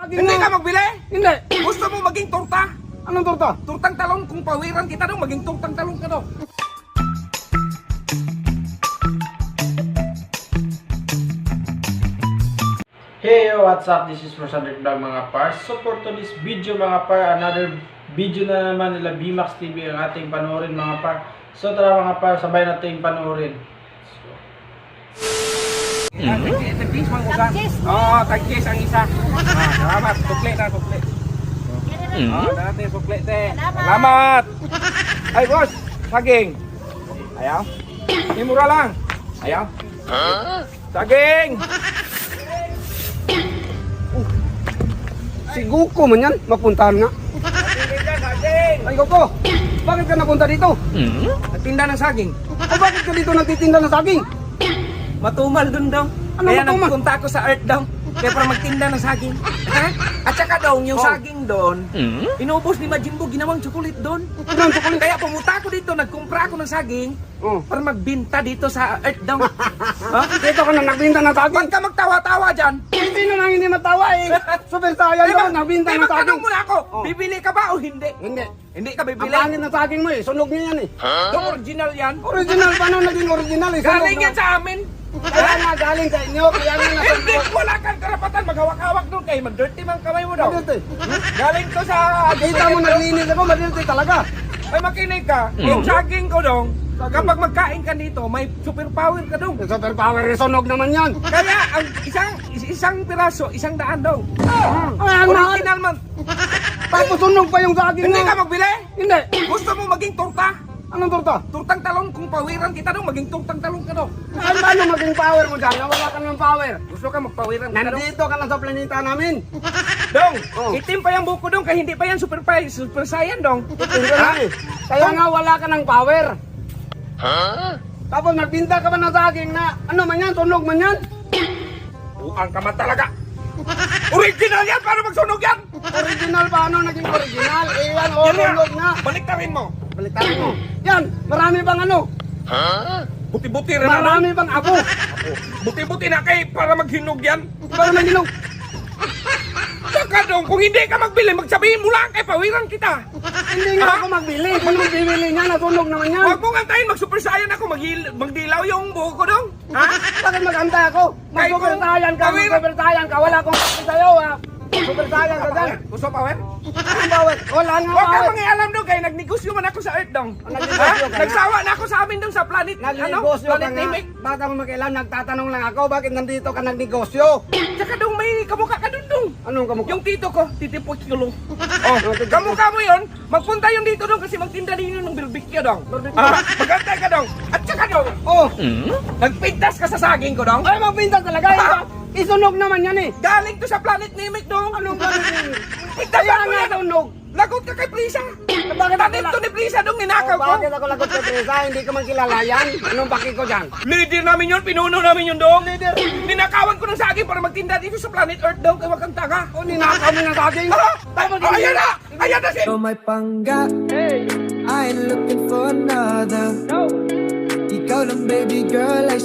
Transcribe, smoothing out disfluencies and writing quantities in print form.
Hindi ka magbili? Hindi. Gusto mo maging torta? Anong torta? Turtang talong, kung pawiran kita dong, maging turtang talong ka dong. Hey, what's up? This is Rosander Vlog mga par. So for today's video mga par, another video na naman nila BMAX TV ang ating panoorin mga par. So tara mga par, sabay natin panoorin. Tagkis mga usan. Oo, tagkis ang isa. Salamat, sukli na, sukli. Dati sukli te. Salamat. Ay boss, saging. Ayaw. May mura lang. Ayaw. Saging. Si Guko man yan. Mapuntahan nga. Saging. Ay Guko, bakit ka napunta dito? Nagtinda ng saging. O bakit ka dito nagtitinda ng saging? Matumal dun daw. Ano Kaya matumal? nagpunta ako sa Earth daw. Kaya para magtinda ng saging. Ha? At saka daw, yung saging doon, inubos ni Majimbo, ginawang chocolate doon. Anong chocolate? Kaya pumunta ako dito, nagkumpra ako ng saging para magbinta dito sa Earth daw. Ha? Dito ka na nagbinta ng saging. Huwag ka magtawa-tawa dyan. Hindi na lang hindi matawa eh. Super sayang Diba? yun, nagbinta ng Magtanong saging. mo na ako, Oh. bibili ka ba o hindi? Hindi. Hindi ka Ang bibili. pangit ng saging mo eh, sunog niya yan eh. Ito original yan. Original, paano naging original eh? Sunog Galing na. yan sa amin. Kaya nga galing sa inyo, kaya nga nasa Hindi, wala kang karapatan maghawak-hawak doon kay mag-dirty mang kamay mo daw. Madilti. Galing to sa... Kita mo naglinis ako, madilti talaga. Ay makinig ka, yung saging ko dong, kapag magkain ka dito, may superpower ka dong. Super power, sunog naman yan. Kaya ang isang piraso, 100 daw. Ay, ang mahal. Original man. Tapos sunog pa yung saging Hindi mo. ka magbili? Hindi. Gusto mo maging torta? Anong torta? Turtang talong, kung pawiran kita dong, maging turtang talong ka dong. Ay, paano maging power mo dyan? Wala ka ng power. Gusto ka magpawiran ka dong? Nandito ka lang sa planeta namin. Dong, Oh. itim pa yung buko dong, kaya hindi pa yan super saiyan dong. Hindi ka na eh. Kaya nga wala ka ng power. Tapos nagbinta ka ba ng saging na ano man yan, sunog man yan? Buang ka man talaga. Original yan, para magsunog yan. Original paano naging original? Eh yan, Yan nga. sunog na. Baliktarin mo. Baliktad mo. Yan, marami bang ano? Buti-buti rin na. Marami bang abo? Buti-buti na kay para maghinog yan. Para maginog. Saka dong, kung hindi ka magbili, magsabihin mo lang kay pawiran kita. Hindi nga ako magbili. Kung magbibili niya, nasunog naman yan. Huwag mong antayin, mag-super saiyan ako, magdilaw yung buho ko dong. Ha? Bakit mag-antay ako? Mag-super saiyan ka, Power. mag-super saiyan ka. Wala akong kapit sa'yo ha. Super saiyan ka dyan. Gusto power? Anong bawal? Wala nga Huwag ka bawal. mangialam dong, kaya nagnegosyo man ako sa Earth dong. Nagnegosyo ka na? Nagsawa na ako sa amin dong sa planet, Nagnegosyo ka planet nga. Namek. Baka mo makialam, nagtatanong lang ako, bakit nandito ka nagnegosyo? Tsaka dong may kamukha ka dong dong. Anong kamukha? Yung tito ko, titipo kilo. Oh, kamukha mo yun, magpunta yung dito dong kasi magtinda din yun ng barbecue dong. Magantay ka dong. At tsaka dong, Oh, nagpintas ka sa saging ko dong. ay magbinta talaga. Isunog naman yan eh. Galing to sa planet Namek dong. Anong gagawin? Pintas Kaya ako nga yan. sunog. Lagot ka kay Prisa. Bakit ako Tanim to ni Prisa dong, ninakaw ko. Bakit ako lagot sa presa? Hindi ko man kilala yan. Anong paki ko dyan? Leader namin yun, pinuno namin yun dong. Leader. Ninakawan ko ng saging para magtinda dito sa planet Earth dong, kay wag kang tanga. O, ninakaw mo ng saging. Tapos Ayan na! Ayan na si... So may pangga, I ain't looking for another. Ikaw lang baby girl ay